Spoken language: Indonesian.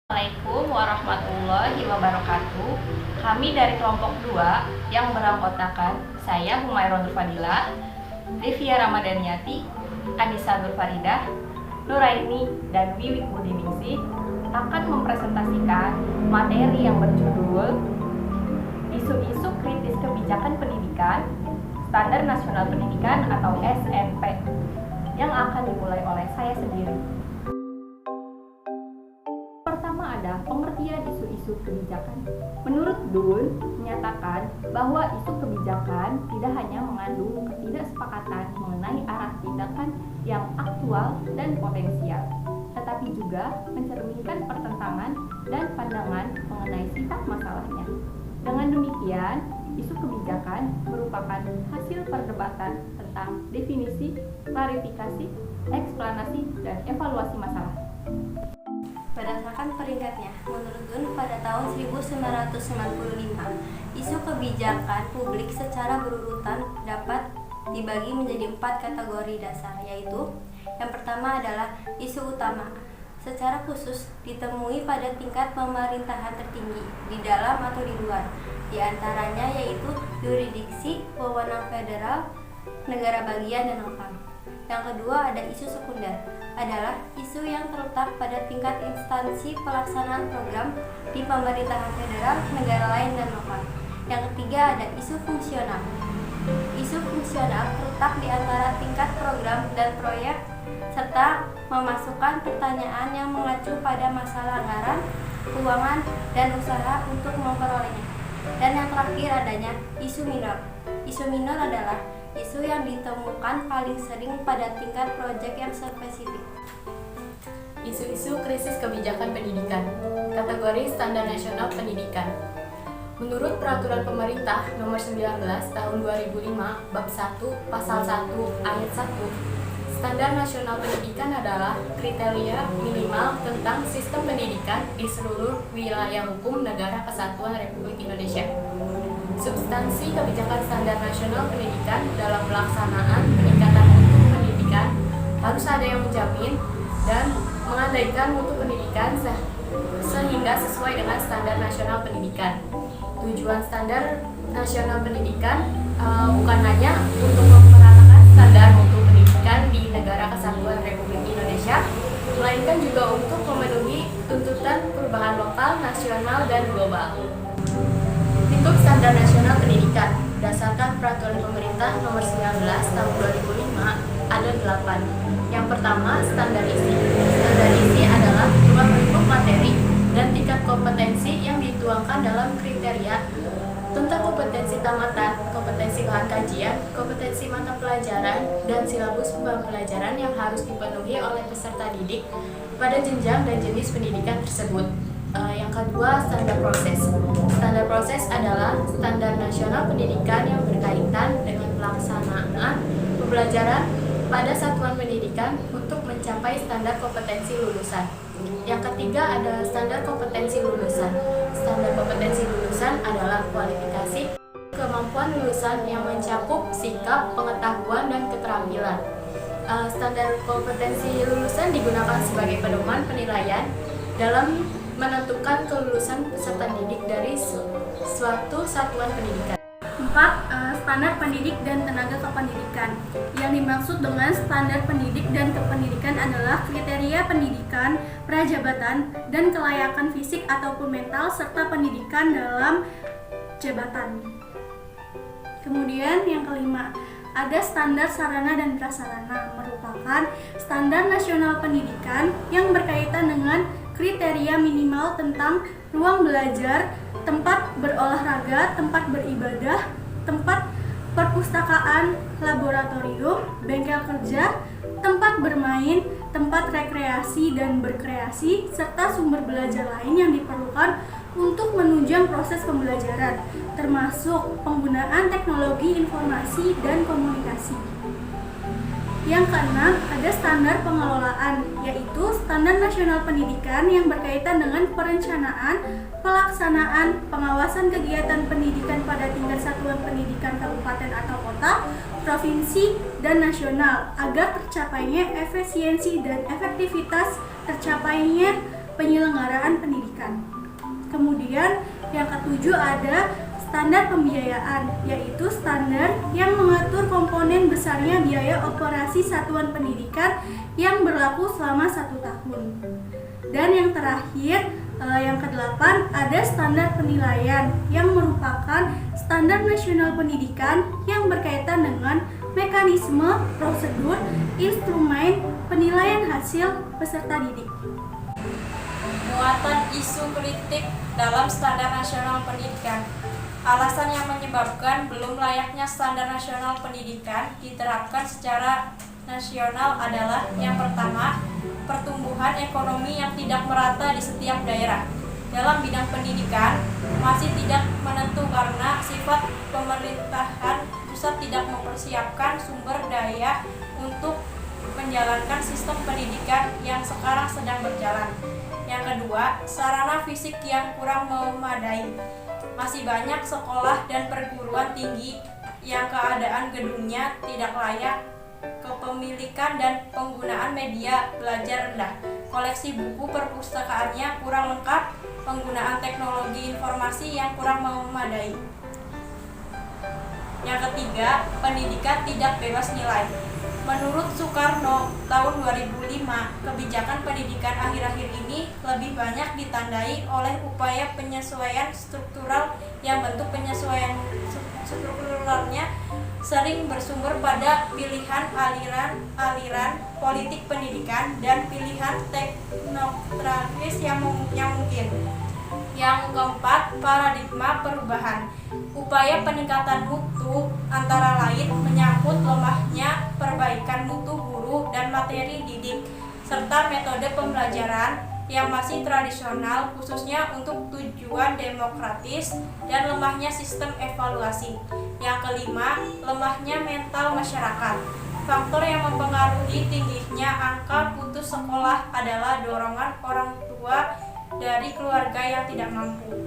Assalamualaikum warahmatullahi wabarakatuh. Kami dari kelompok 2 yang beranggotakan saya Humairah Nur Fadilah, Devia Ramadhaniati, Anissa Nur Faridah, Nuraini, dan Wiwik Budiningsih akan mempresentasikan materi yang berjudul Isu-isu kritis kebijakan pendidikan, Standar Nasional Pendidikan atau SNP, yang akan dimulai oleh saya sendiri. Pertama ada pengertian isu-isu kebijakan. Menurut Dun, menyatakan bahwa isu kebijakan tidak hanya mengandung ketidaksepakatan mengenai arah tindakan yang aktual dan potensial, tetapi juga mencerminkan pertentangan dan pandangan mengenai sifat masalahnya. Dengan demikian, isu kebijakan merupakan hasil perdebatan tentang definisi, klarifikasi, eksplanasi, dan evaluasi masalah. Berdasarkan peringkatnya, menurut Dun, pada tahun 1995, isu kebijakan publik secara berurutan dapat dibagi menjadi 4 kategori dasar, yaitu yang pertama adalah isu utama, secara khusus ditemui pada tingkat pemerintahan tertinggi, di dalam atau di luar, di antaranya yaitu yurisdiksi, wewenang federal, negara bagian, dan lokal. Yang kedua ada isu sekunder, adalah isu yang terletak pada tingkat instansi pelaksanaan program di pemerintahan federal, negara lain, dan lokal. Yang ketiga ada isu fungsional. Isu fungsional terletak di antara tingkat program dan proyek serta memasukkan pertanyaan yang mengacu pada masalah anggaran, keuangan, dan usaha untuk memperolehnya. Dan yang terakhir adanya isu minor. Isu minor adalah isu yang ditemukan paling sering pada tingkat proyek yang spesifik. Isu-isu krisis kebijakan pendidikan. Kategori Standar Nasional Pendidikan. Menurut Peraturan Pemerintah Nomor 19 Tahun 2005 Bab 1 Pasal 1 Ayat 1, Standar Nasional Pendidikan adalah kriteria minimal tentang sistem pendidikan di seluruh wilayah hukum Negara Kesatuan Republik Indonesia. Substansi kebijakan Standar Nasional Pendidikan dalam pelaksanaan peningkatan mutu pendidikan harus ada yang menjamin dan mengandaikan mutu pendidikan sehingga sesuai dengan Standar Nasional Pendidikan. Tujuan Standar Nasional Pendidikan bukan hanya untuk memeratakan standar mutu pendidikan di Negara Kesatuan Republik Indonesia, melainkan juga untuk memenuhi tuntutan perubahan lokal, nasional, dan global. Bentuk Standar Nasional Pendidikan berdasarkan Peraturan Pemerintah Nomor 19 Tahun 2005 ada 8. Yang pertama, standar isi. Standar isi adalah dua bentuk materi dan tingkat kompetensi yang dituangkan dalam kriteria tentang kompetensi tamatan, kompetensi bahan kajian, kompetensi mata pelajaran, dan silabus pembelajaran yang harus dipenuhi oleh peserta didik pada jenjang dan jenis pendidikan tersebut. Yang kedua, standar proses. Standar proses adalah standar nasional pendidikan yang berkaitan dengan pelaksanaan pembelajaran pada satuan pendidikan untuk mencapai standar kompetensi lulusan. Yang ketiga ada standar kompetensi lulusan. Standar kompetensi lulusan adalah kualifikasi kemampuan lulusan yang mencakup sikap, pengetahuan, dan keterampilan. Standar kompetensi lulusan digunakan sebagai pedoman penilaian dalam menentukan kelulusan peserta didik dari suatu satuan pendidikan. 4. Standar pendidik dan tenaga kependidikan. Yang dimaksud dengan standar pendidik dan kependidikan adalah kriteria pendidikan, prajabatan, dan kelayakan fisik ataupun mental serta pendidikan dalam jabatan. Kemudian yang kelima, ada standar sarana dan prasarana, merupakan standar nasional pendidikan yang berkaitan dengan kriteria minimal tentang ruang belajar, tempat berolahraga, tempat beribadah, tempat perpustakaan, laboratorium, bengkel kerja, tempat bermain, tempat rekreasi dan berkreasi, serta sumber belajar lain yang diperlukan untuk menunjang proses pembelajaran, termasuk penggunaan teknologi informasi dan komunikasi. Yang keenam, ada standar pengelolaan, yaitu standar nasional pendidikan yang berkaitan dengan perencanaan, pelaksanaan, pengawasan kegiatan pendidikan pada tingkat satuan pendidikan kabupaten atau kota, provinsi, dan nasional agar tercapainya efisiensi dan efektivitas tercapainya penyelenggaraan pendidikan. Kemudian yang ketujuh ada standar pembiayaan, yaitu standar yang mengatur komponen besarnya biaya operasi satuan pendidikan yang berlaku selama 1 tahun. Dan yang terakhir, yang kedelapan, ada standar penilaian yang merupakan standar nasional pendidikan yang berkaitan dengan mekanisme, prosedur, instrumen penilaian hasil peserta didik. Muatan isu kritik dalam standar nasional pendidikan. Alasan yang menyebabkan belum layaknya standar nasional pendidikan diterapkan secara nasional adalah yang pertama, pertumbuhan ekonomi yang tidak merata di setiap daerah. Dalam bidang pendidikan masih tidak menentu karena sifat pemerintahan pusat tidak mempersiapkan sumber daya untuk menjalankan sistem pendidikan yang sekarang sedang berjalan. Yang kedua, sarana fisik yang kurang memadai. Masih banyak sekolah dan perguruan tinggi yang keadaan gedungnya tidak layak, kepemilikan dan penggunaan media belajar rendah, koleksi buku perpustakaannya kurang lengkap, penggunaan teknologi informasi yang kurang memadai. Yang ketiga, pendidikan tidak bebas nilai. Menurut Soekarno tahun 2005, kebijakan pendidikan akhir-akhir ini lebih banyak ditandai oleh upaya penyesuaian struktural yang bentuk penyesuaian strukturalnya sering bersumber pada pilihan aliran politik pendidikan dan pilihan teknokratis yang mungkin. Yang keempat, paradigma perubahan. Upaya peningkatan mutu antara lain menyangkut lemahnya perbaikan mutu guru dan materi didik, serta metode pembelajaran yang masih tradisional khususnya untuk tujuan demokratis, dan lemahnya sistem evaluasi. Yang kelima, lemahnya mental masyarakat. Faktor yang mempengaruhi tingginya angka putus sekolah adalah dorongan orang tua dari keluarga yang tidak mampu.